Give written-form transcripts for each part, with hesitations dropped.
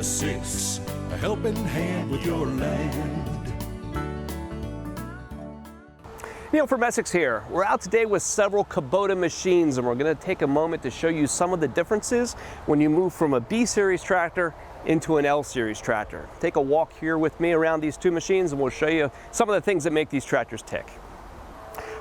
6, a helping hand with your land. Neil from Essex here. We're out today with several Kubota machines, and we're going to take a moment to show you some of the differences when you move from a B-series tractor into an L-series tractor. Take a walk here with me around these two machines and we'll show you some of the things that make these tractors tick.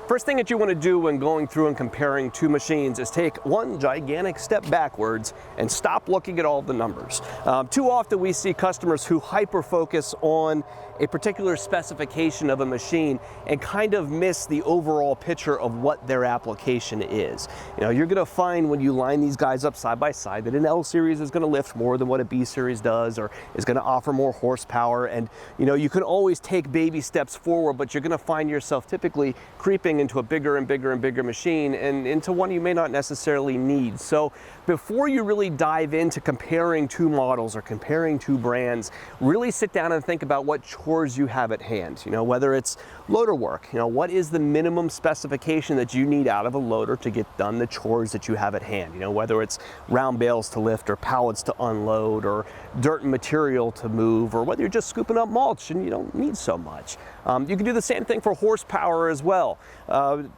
First thing that you want to do when going through and comparing two machines is take one gigantic step backwards and stop looking at all the numbers. Too often we see customers who hyper-focus on a particular specification of a machine and kind of miss the overall picture of what their application is. You know, you're going to find when you line these guys up side by side that an L-series is going to lift more than what a B-series does, or is going to offer more horsepower, and you know, you can always take baby steps forward, but you're going to find yourself typically creeping into a bigger and bigger and bigger machine and into one you may not necessarily need. So before you really dive into comparing two models or comparing two brands, really sit down and think about what chores you have at hand. You know, whether it's loader work, you know, what is the minimum specification that you need out of a loader to get done the chores that you have at hand? You know, whether it's round bales to lift or pallets to unload or dirt and material to move, or whether you're just scooping up mulch and you don't need so much. You can do the same thing for horsepower as well.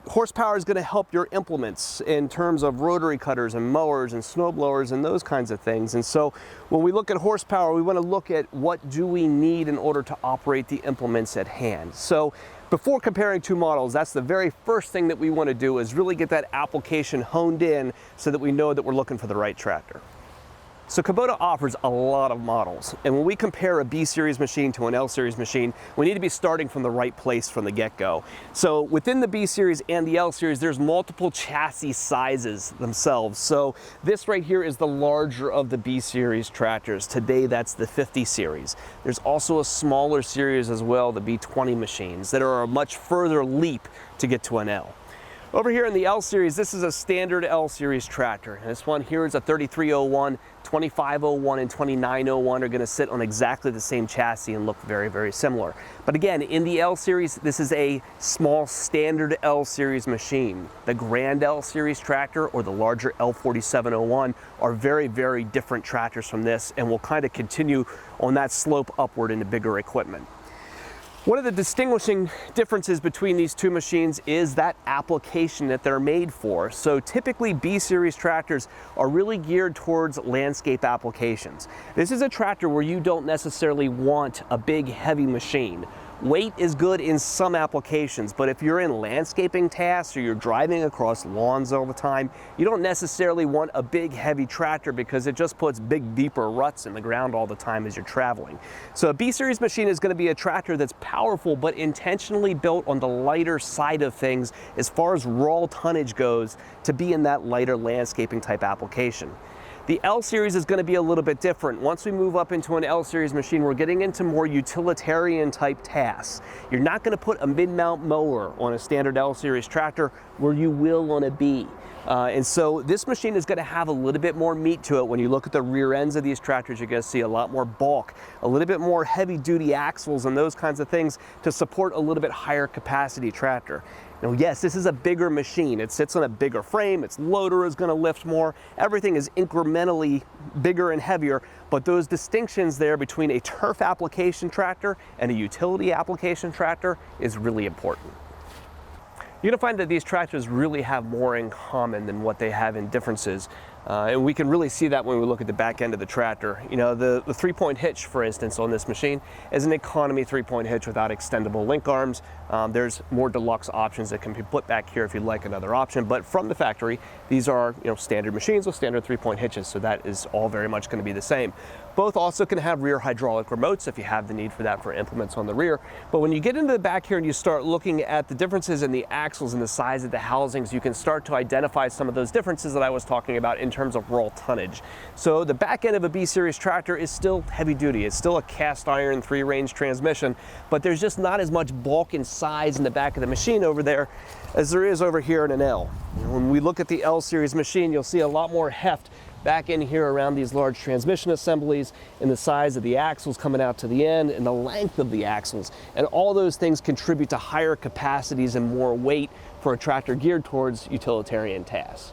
Horsepower is going to help your implements in terms of rotary cutters and mowers and snow blowers and those kinds of things. And so when we look at horsepower, we want to look at what do we need in order to operate the implements at hand. So before comparing two models, that's the very first thing that we want to do, is really get that application honed in so that we know that we're looking for the right tractor. So Kubota offers a lot of models, and when we compare a B-series machine to an L-series machine, we need to be starting from the right place from the get-go. So within the B-series and the L-series, there's multiple chassis sizes themselves. So this right here is the larger of the B-series tractors. Today, that's the 50 series. There's also a smaller series as well, the B20 machines, that are a much further leap to get to an L. Over here in the L-series, this is a standard L-series tractor. This one here is a 3301, 2501, and 2901 are going to sit on exactly the same chassis and look very, very similar. But again, in the L-series, this is a small standard L-series machine. The Grand L-series tractor or the larger L4701 are very, very different tractors from this, and will kind of continue on that slope upward into bigger equipment. One of the distinguishing differences between these two machines is that application that they're made for. So typically B-series tractors are really geared towards landscape applications. This is a tractor where you don't necessarily want a big heavy machine. Weight is good in some applications, but if you're in landscaping tasks or you're driving across lawns all the time, you don't necessarily want a big heavy tractor because it just puts big deeper ruts in the ground all the time as you're traveling. So a B-series machine is going to be a tractor that's powerful but intentionally built on the lighter side of things as far as raw tonnage goes, to be in that lighter landscaping type application. The L-series is going to be a little bit different. Once we move up into an L-series machine, we're getting into more utilitarian type tasks. You're not going to put a mid-mount mower on a standard L-series tractor where you will on a B. And so this machine is going to have a little bit more meat to it. When you look at the rear ends of these tractors, you're going to see a lot more bulk, a little bit more heavy-duty axles and those kinds of things to support a little bit higher capacity tractor. Now, yes, this is a bigger machine. It sits on a bigger frame, its loader is going to lift more, everything is incrementally bigger and heavier, but those distinctions there between a turf application tractor and a utility application tractor is really important. You're going to find that these tractors really have more in common than what they have in differences. And we can really see that when we look at the back end of the tractor. You know, the 3-point hitch, for instance, on this machine is an economy 3-point hitch without extendable link arms. There's more deluxe options that can be put back here if you'd like another option. But from the factory, these are, you know, standard machines with standard 3-point hitches, so that is all very much going to be the same. Both also can have rear hydraulic remotes if you have the need for that for implements on the rear. But when you get into the back here and you start looking at the differences in the axles and the size of the housings, you can start to identify some of those differences that I was talking about in terms of raw tonnage. So the back end of a B-series tractor is still heavy duty. It's still a cast iron 3-range transmission, but there's just not as much bulk and size in the back of the machine over there as there is over here in an L. When we look at the L-series machine, you'll see a lot more heft back in here around these large transmission assemblies, and the size of the axles coming out to the end and the length of the axles. And all those things contribute to higher capacities and more weight for a tractor geared towards utilitarian tasks.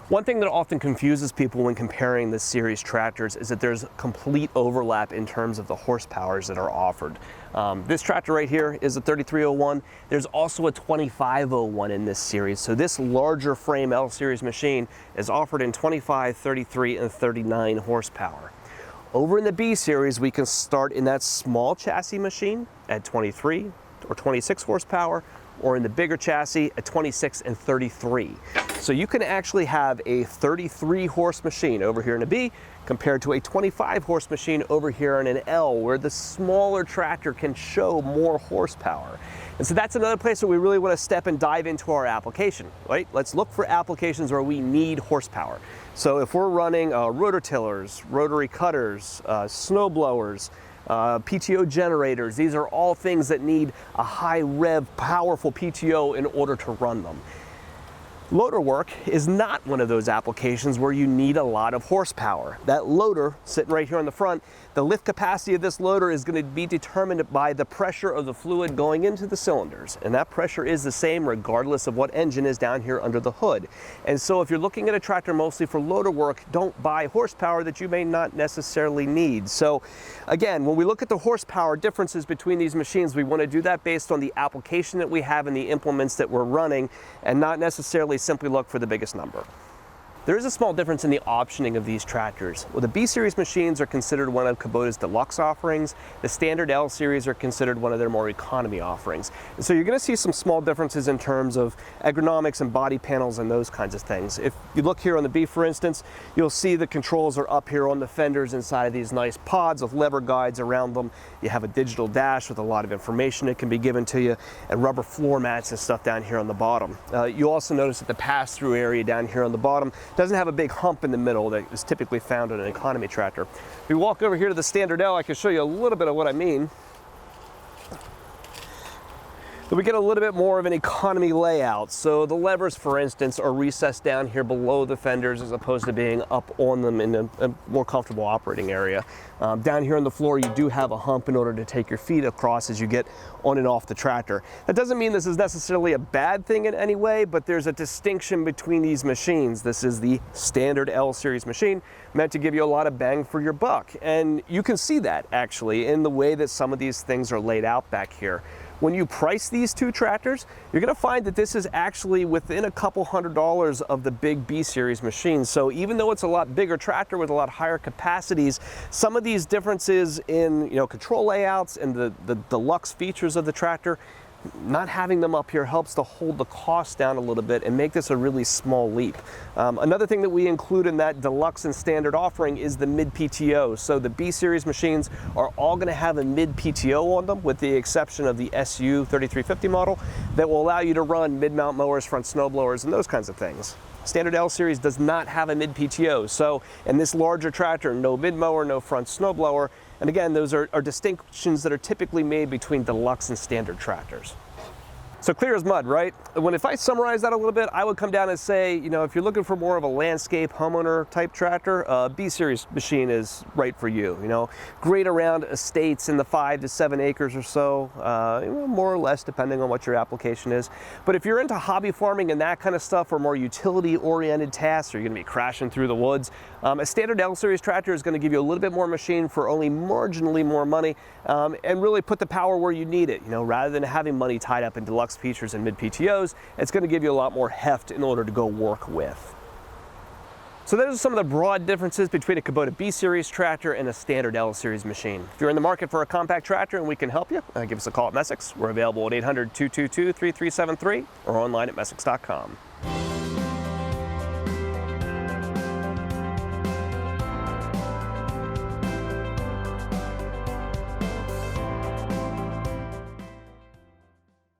One thing that often confuses people when comparing the series tractors is that there's complete overlap in terms of the horsepowers that are offered. This tractor right here is a 3301. There's also a 2501 in this series. So this larger frame L series machine is offered in 25, 33, and 39 horsepower. Over in the B series, we can start in that small chassis machine at 23 or 26 horsepower, or in the bigger chassis at 26 and 33. So you can actually have a 33 horse machine over here in a B compared to a 25 horse machine over here in an L, where the smaller tractor can show more horsepower. And so that's another place where we really want to step and dive into our application, right? Let's look for applications where we need horsepower. So if we're running rototillers, rotary cutters, snow blowers, PTO generators, these are all things that need a high rev, powerful PTO in order to run them. Loader work is not one of those applications where you need a lot of horsepower. That loader sitting right here on the front, the lift capacity of this loader is going to be determined by the pressure of the fluid going into the cylinders, and that pressure is the same regardless of what engine is down here under the hood. And so if you're looking at a tractor mostly for loader work, don't buy horsepower that you may not necessarily need. So again, when we look at the horsepower differences between these machines, we want to do that based on the application that we have and the implements that we're running, and not necessarily simply look for the biggest number. There is a small difference in the optioning of these tractors. Well, the B-series machines are considered one of Kubota's deluxe offerings. The standard L series are considered one of their more economy offerings. And so you're going to see some small differences in terms of ergonomics and body panels and those kinds of things. If you look here on the B, for instance, you'll see the controls are up here on the fenders inside of these nice pods with lever guides around them. You have a digital dash with a lot of information that can be given to you, and rubber floor mats and stuff down here on the bottom. You also notice that the pass-through area down here on the bottom doesn't have a big hump in the middle that is typically found on an economy tractor. If we walk over here to the standard L, I can show you a little bit of what I mean. But we get a little bit more of an economy layout. So the levers, for instance, are recessed down here below the fenders as opposed to being up on them in a more comfortable operating area. Down here on the floor, you do have a hump in order to take your feet across as you get on and off the tractor. That doesn't mean this is necessarily a bad thing in any way, but there's a distinction between these machines. This is the standard L series machine, meant to give you a lot of bang for your buck. And you can see that actually in the way that some of these things are laid out back here. When you price these two tractors, you're going to find that this is actually within a couple $100s of the big B-series machines. So even though it's a lot bigger tractor with a lot higher capacities, some of these differences in control layouts and the deluxe features of the tractor, not having them up here helps to hold the cost down a little bit and make this a really small leap. Another thing that we include in that deluxe and standard offering is the mid PTO. So the B-series machines are all going to have a mid PTO on them, with the exception of the SU 3350 model that will allow you to run mid-mount mowers, front snow blowers, and those kinds of things. Standard L series does not have a mid PTO. So in this larger tractor, no mid mower, no front snow blower. And again, those are distinctions that are typically made between deluxe and standard tractors. So clear as mud, right? If I summarize that a little bit, I would come down and say, if you're looking for more of a landscape homeowner type tractor, B-series machine is right for you. Great around estates in the 5 to 7 acres or so, more or less depending on what your application is. But if you're into hobby farming and that kind of stuff, or more utility-oriented tasks, or you're going to be crashing through the woods, a standard L-series tractor is going to give you a little bit more machine for only marginally more money, and really put the power where you need it. Rather than having money tied up in deluxe features and mid PTOs, it's going to give you a lot more heft in order to go work with. So those are some of the broad differences between a Kubota B-series tractor and a standard L-series machine. If you're in the market for a compact tractor and we can help you, give us a call at Messick's. We're available at 800-222-3373 or online at messick's.com.